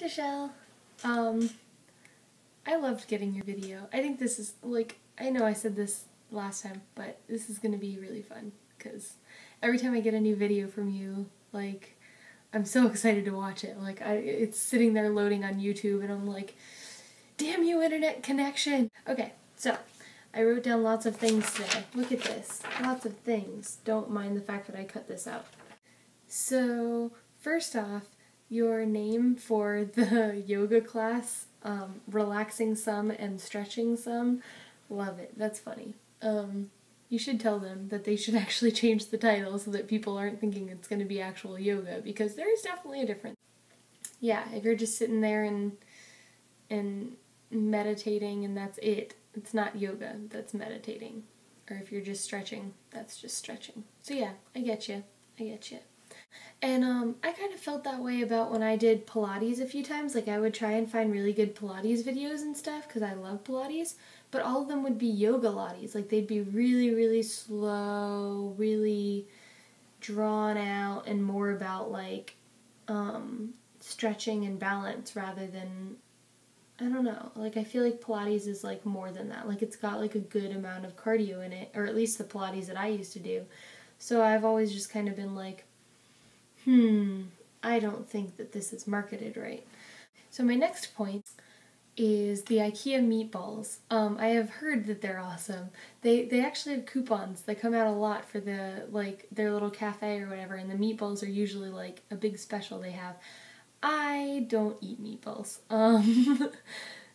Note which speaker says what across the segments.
Speaker 1: Deshelle. I loved getting your video. I think this is, like, I know I said this last time, but this is gonna be really fun, because every time I get a new video from you, like, I'm so excited to watch it. Like, it's sitting there loading on YouTube, and I'm like, damn you, internet connection! Okay, so, I wrote down lots of things today. Look at this. Lots of things. Don't mind the fact that I cut this out. So, first off, your name for the yoga class, relaxing some and stretching some, love it. That's funny. You should tell them that they should actually change the title so that people aren't thinking it's going to be actual yoga, because there is definitely a difference. Yeah, if you're just sitting there and meditating and that's it, it's not yoga, that's meditating. Or if you're just stretching, that's just stretching. So yeah, I get you. I get you. And I kind of felt that way about when I did Pilates a few times. Like, I would try and find really good Pilates videos and stuff because I love Pilates, but all of them would be yoga Lattes. Like, they'd be really, really slow, really drawn out, and more about, like, stretching and balance rather than, I don't know, like, I feel like Pilates is, like, more than that. Like, it's got, like, a good amount of cardio in it, or at least the Pilates that I used to do. So I've always just kind of been like, I don't think that this is marketed right. So my next point is the Ikea meatballs. I have heard that they're awesome. They actually have coupons. They come out a lot for the, like, their little cafe or whatever, and the meatballs are usually, like, a big special they have. I don't eat meatballs.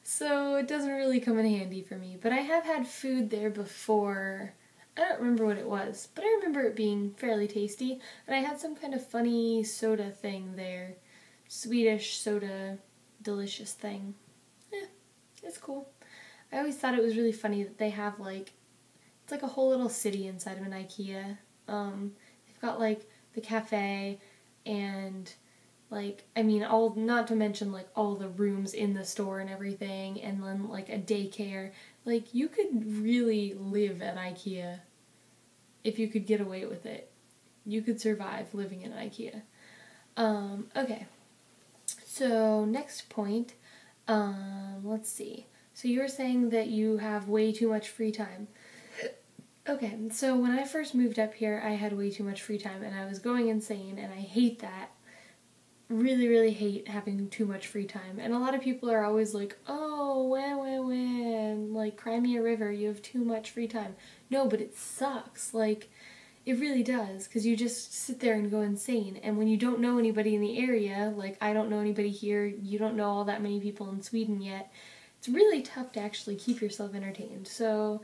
Speaker 1: So it doesn't really come in handy for me. But I have had food there before. I don't remember what it was, but I remember it being fairly tasty, and I had some kind of funny soda thing there. Swedish soda, delicious thing. It's cool. I always thought it was really funny that they have, like, it's like a whole little city inside of an Ikea. They've got, like, the cafe and, like, I mean, not to mention, like, all the rooms in the store and everything, and then, like, a daycare. Like, you could really live at Ikea if you could get away with it. You could survive living in Ikea. Okay. So, next point, let's see. So you were saying that you have way too much free time. Okay, so when I first moved up here, I had way too much free time, and I was going insane, and I hate that. Really, really hate having too much free time. And a lot of people are always like, oh, when, like, cry me a river, you have too much free time. No, but it sucks. Like, it really does, because you just sit there and go insane. And when you don't know anybody in the area, like, I don't know anybody here, you don't know all that many people in Sweden yet, it's really tough to actually keep yourself entertained. So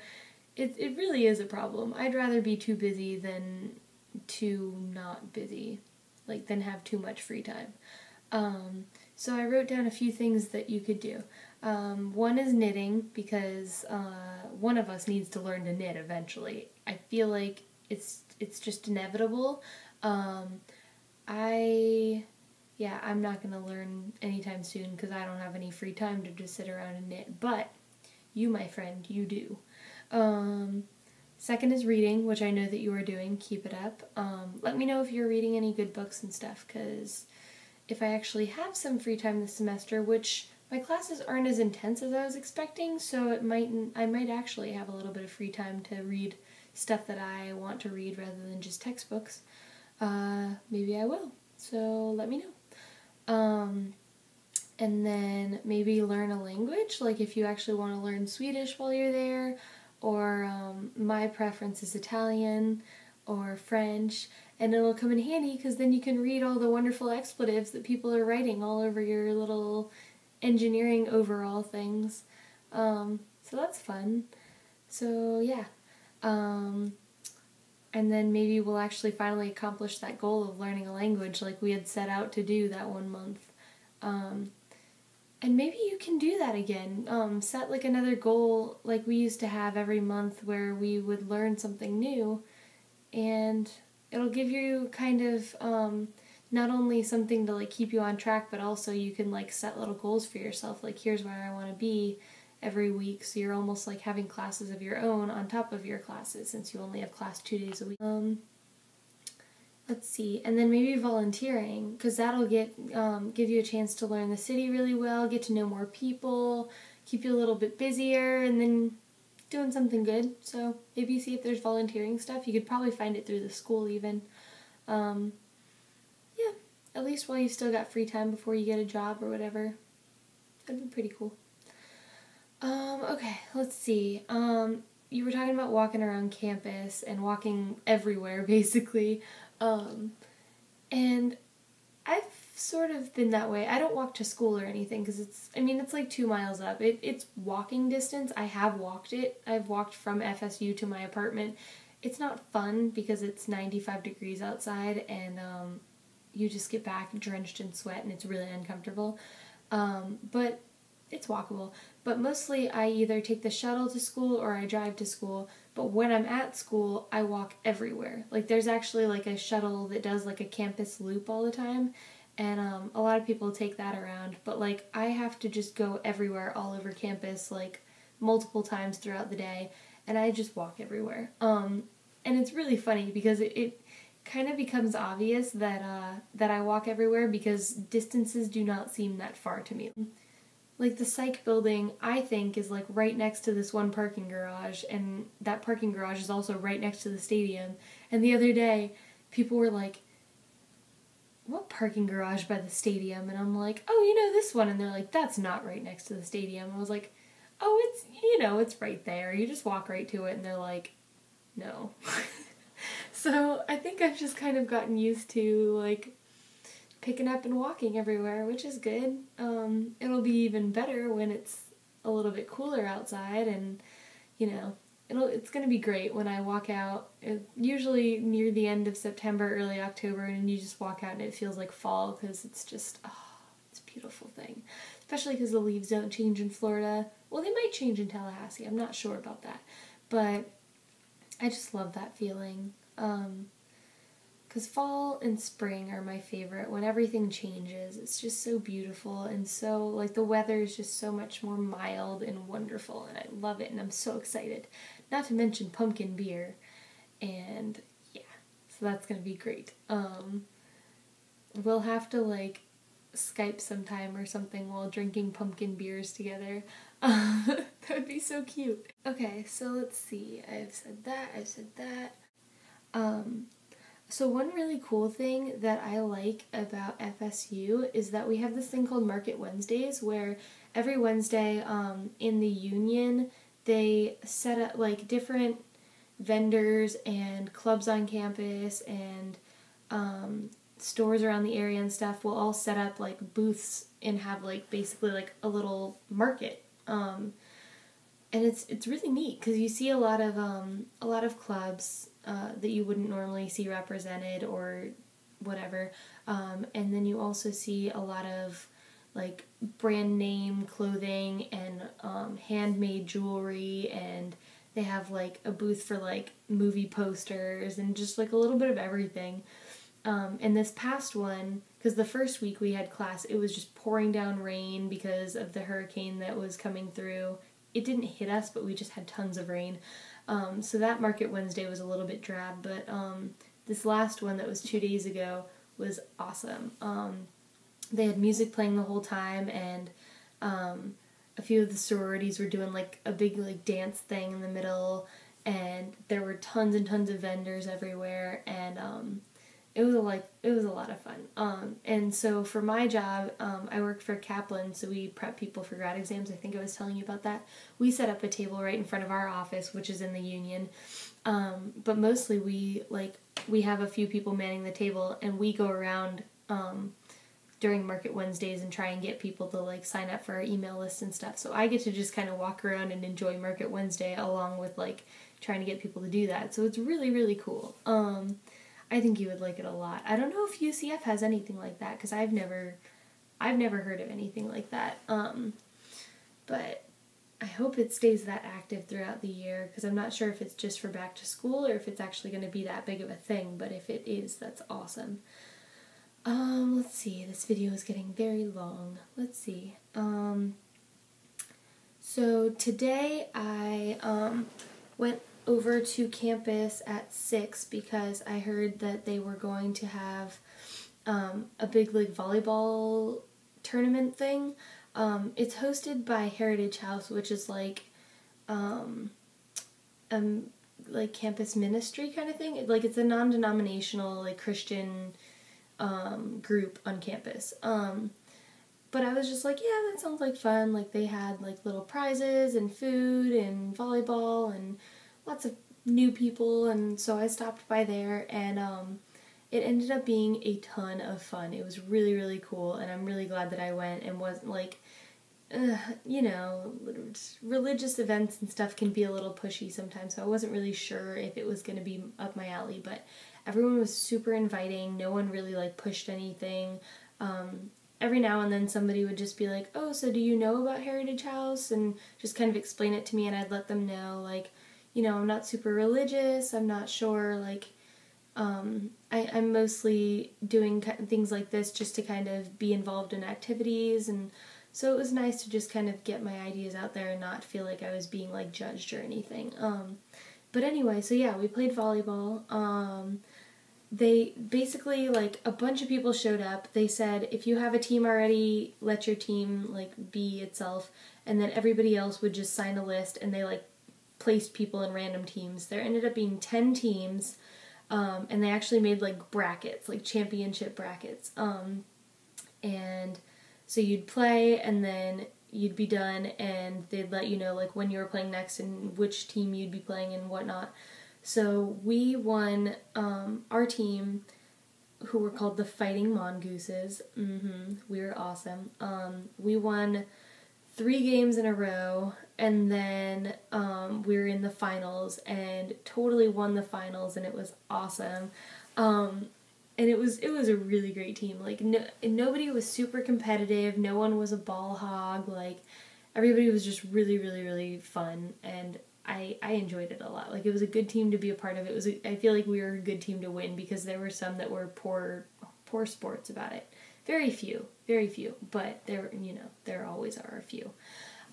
Speaker 1: it really is a problem. I'd rather be too busy than too not busy. Like, than have too much free time. So I wrote down a few things that you could do. One is knitting, because one of us needs to learn to knit eventually. I feel like it's just inevitable. I'm not going to learn anytime soon because I don't have any free time to just sit around and knit. But you, my friend, you do. Second is reading, which I know that you are doing. Keep it up. Let me know if you're reading any good books and stuff, because if I actually have some free time this semester, which my classes aren't as intense as I was expecting, so I might actually have a little bit of free time to read stuff that I want to read rather than just textbooks. Maybe I will, so let me know. And then maybe learn a language, like if you actually want to learn Swedish while you're there, or my preference is Italian or French, and it'll come in handy because then you can read all the wonderful expletives that people are writing all over your little engineering overall things. So that's fun. So yeah. And then maybe we'll actually finally accomplish that goal of learning a language like we had set out to do that one month. And maybe you can do that again. Set like another goal like we used to have every month where we would learn something new, and it'll give you kind of not only something to like keep you on track, but also you can like set little goals for yourself, like here's where I want to be every week, so you're almost like having classes of your own on top of your classes since you only have class 2 days a week. let's see, and then maybe volunteering, because that'll give you a chance to learn the city really well, get to know more people, keep you a little bit busier, and then doing something good. So maybe see if there's volunteering stuff. You could probably find it through the school even. Yeah, at least while you still got free time before you get a job or whatever. That'd be pretty cool. Okay, let's see. You were talking about walking around campus and walking everywhere, basically. And I've sort of been that way. I don't walk to school or anything because it's like 2 miles up. It's walking distance. I have walked it. I've walked from FSU to my apartment. It's not fun because it's 95 degrees outside and you just get back drenched in sweat and it's really uncomfortable. But it's walkable. But mostly I either take the shuttle to school or I drive to school. But when I'm at school, I walk everywhere. Like there's actually like a shuttle that does like a campus loop all the time. And a lot of people take that around. But like I have to just go everywhere all over campus like multiple times throughout the day. And I just walk everywhere. And it's really funny because it kind of becomes obvious that I walk everywhere because distances do not seem that far to me. Like the psych building, I think, is like right next to this one parking garage, and that parking garage is also right next to the stadium. And the other day, people were like, what parking garage by the stadium? And I'm like, oh, this one. And they're like, that's not right next to the stadium. I was like, oh, it's right there. You just walk right to it. And they're like, no. So I think I've just kind of gotten used to, like, picking up and walking everywhere, which is good. It'll be even better when it's a little bit cooler outside, and it's gonna be great when I walk out. Usually near the end of September, early October, and you just walk out and it feels like fall because it's just it's a beautiful thing. Especially because the leaves don't change in Florida. Well, they might change in Tallahassee. I'm not sure about that, but I just love that feeling. Because fall and spring are my favorite. When everything changes, it's just so beautiful, and so, like, the weather is just so much more mild and wonderful, and I love it, and I'm so excited. Not to mention pumpkin beer, and yeah, so that's gonna be great. We'll have to, like, Skype sometime or something while drinking pumpkin beers together. That would be so cute. Okay, so let's see. I've said that. So one really cool thing that I like about FSU is that we have this thing called Market Wednesdays, where every Wednesday in the union they set up like different vendors and clubs on campus and stores around the area and stuff will all set up like booths and have like basically like a little market. And it's really neat because you see a lot of clubs that you wouldn't normally see represented or whatever, and then you also see a lot of like brand name clothing and handmade jewelry, and they have like a booth for like movie posters and just like a little bit of everything. And this past one, because the first week we had class, it was just pouring down rain because of the hurricane that was coming through. It didn't hit us, but we just had tons of rain. So that Market Wednesday was a little bit drab, but this last one that was 2 days ago was awesome. They had music playing the whole time, and a few of the sororities were doing like a big like dance thing in the middle, and there were tons and tons of vendors everywhere, and it was a lot of fun. And so for my job, I work for Kaplan, so we prep people for grad exams. I think I was telling you about that. We set up a table right in front of our office, which is in the union. But mostly we have a few people manning the table, and we go around during Market Wednesdays and try and get people to like sign up for our email list and stuff. So I get to just kind of walk around and enjoy Market Wednesday along with like trying to get people to do that. So it's really, really cool. I think you would like it a lot. I don't know if UCF has anything like that because I've never heard of anything like that. But I hope it stays that active throughout the year because I'm not sure if it's just for back to school or if it's actually going to be that big of a thing. But if it is, that's awesome. Let's see. This video is getting very long. Let's see. So today I went over to campus at 6 because I heard that they were going to have a big like volleyball tournament thing. It's hosted by Heritage House, which is like campus ministry kind of thing. Like it's a non-denominational like Christian group on campus. But I was just like, yeah, that sounds like fun. Like they had like little prizes and food and volleyball and lots of new people, and so I stopped by there, and it ended up being a ton of fun. It was really, really cool, and I'm really glad that I went and wasn't like, you know, religious events and stuff can be a little pushy sometimes, so I wasn't really sure if it was going to be up my alley, but everyone was super inviting. No one really like pushed anything. Every now and then somebody would just be like, oh, so do you know about Heritage House? And just kind of explain it to me, and I'd let them know, like, you know, I'm not super religious, I'm not sure, like, I'm mostly doing things like this just to kind of be involved in activities, and so it was nice to just kind of get my ideas out there and not feel like I was being, like, judged or anything. But anyway, so yeah, we played volleyball. They basically, like, a bunch of people showed up. They said, if you have a team already, let your team, like, be itself, and then everybody else would just sign a list, and they, like, placed people in random teams. There ended up being 10 teams, and they actually made, like, brackets, like, championship brackets. And so you'd play, and then you'd be done, and they'd let you know, like, when you were playing next and which team you'd be playing and whatnot. So we won, our team, who were called the Fighting Mongooses. We were awesome. We won 3 games in a row, and then we were in the finals and totally won the finals, and it was awesome. And it was a really great team. Like, nobody was super competitive. No one was a ball hog. Like, everybody was just really, really, really fun, and I enjoyed it a lot. Like, it was a good team to be a part of. I feel like we were a good team to win because there were some that were poor sports about it. Very few, but there always are a few.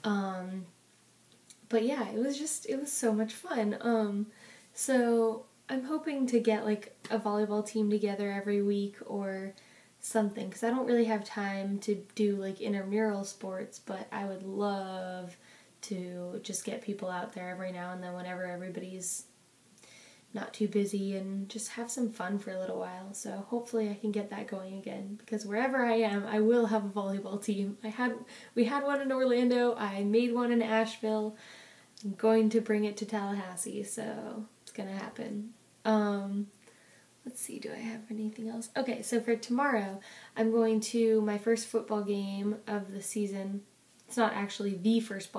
Speaker 1: But yeah, it was so much fun. So I'm hoping to get like a volleyball team together every week or something, because I don't really have time to do like intramural sports, but I would love to just get people out there every now and then whenever everybody's not too busy and just have some fun for a little while. So hopefully I can get that going again, because wherever I am, I will have a volleyball team. We had one in Orlando, I made one in Asheville, I'm going to bring it to Tallahassee, so it's gonna happen. Let's see, do I have anything else? Okay, so for tomorrow, I'm going to my first football game of the season. It's not actually the first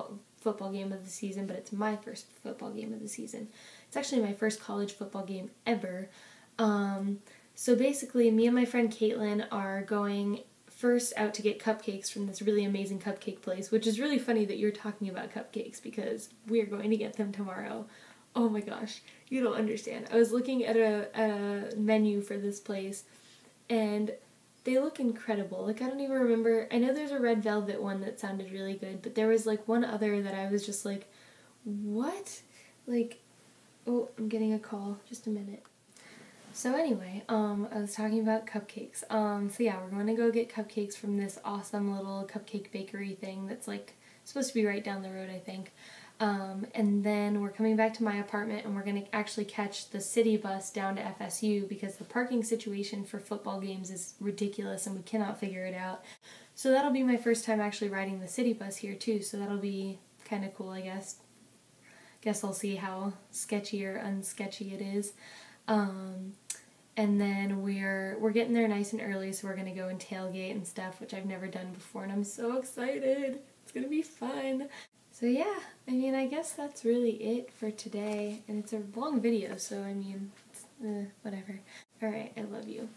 Speaker 1: football game of the season, but it's my first football game of the season. It's actually my first college football game ever. So basically, me and my friend Caitlin are going first out to get cupcakes from this really amazing cupcake place, which is really funny that you're talking about cupcakes because we're going to get them tomorrow. Oh my gosh, you don't understand. I was looking at a menu for this place, and they look incredible. Like, I don't even remember. I know there's a red velvet one that sounded really good, but there was like one other that I was just like, what? Like, oh, I'm getting a call. Just a minute. So anyway, I was talking about cupcakes. So yeah, we're going to go get cupcakes from this awesome little cupcake bakery thing that's like supposed to be right down the road, I think. And then we're coming back to my apartment, and we're going to actually catch the city bus down to FSU because the parking situation for football games is ridiculous and we cannot figure it out. So that'll be my first time actually riding the city bus here too, so that'll be kind of cool, I guess. Guess I'll see how sketchy or unsketchy it is. And then we're getting there nice and early, so we're going to go and tailgate and stuff, which I've never done before, and I'm so excited. It's going to be fun. So yeah, I mean, I guess that's really it for today, and it's a long video, so I mean, it's, whatever. Alright, I love you.